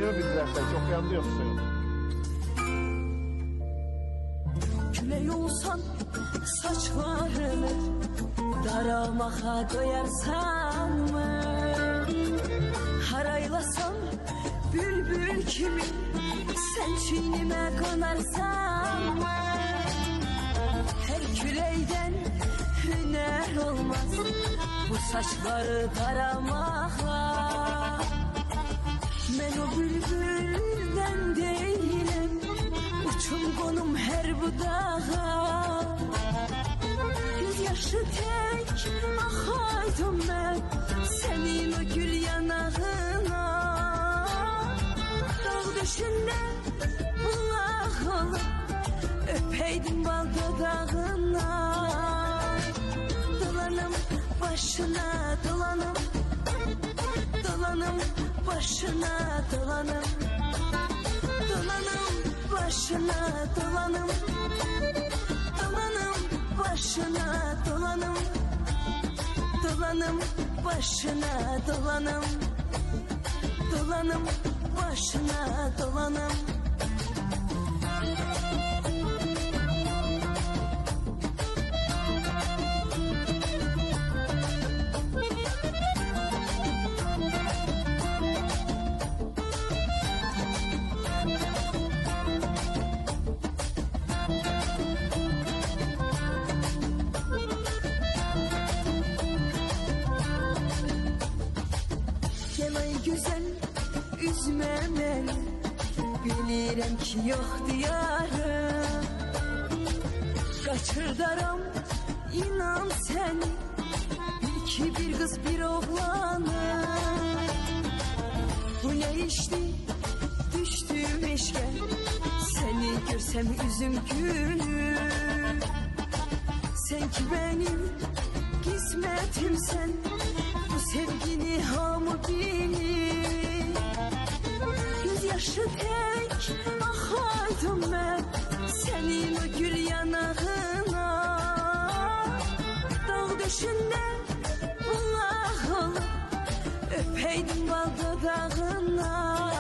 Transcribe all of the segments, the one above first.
Kendimi bildirersen çok yandı yoksa yok. Küley olsan saçlarını daramağa koyarsan mı? Haraylasam bülbül kimi sen çiğnime konarsan mı? Her küleyden hüner olmaz bu saçları daramağa. Ben o bülbülden değilim, uçum konum her budağa. Göz yaşı tek akaydım ben senin o gül yanağına. Dağ döşünde bulak olup öpeydim bal dudağına. Dolanım başına dolanım, dolanım başına dolanım, dolanım başına dolanım, dolanım başına dolanım, dolanım başına dolanım, dolanım başına dolanım. Güzel üzme beni, bilirim ki yok diyarım. Kaçırdarım inan seni, bil ki bir kız bir oğlanı. Bu ne işti düştüm eşke, seni görsem üzüm gülür. Sen ki benim kısmetimsen, bu sevgini hamı bilir. Göz yaşı tek akaydım ben senin o gül yanağına. Dağ döşünde bulak olup öpeydim bal dudağına.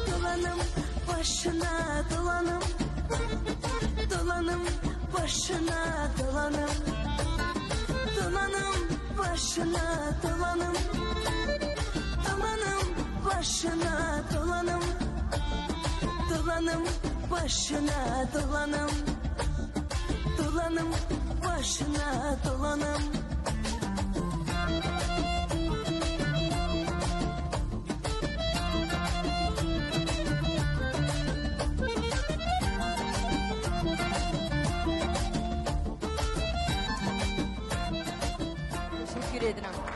Dolanım başına dolanım, dolanım başına dolanım, dolanım başına dolanım, dolanım başına dolanım, dolanım başına dolanım, dolanım başına dolanım. Teşekkür ederim.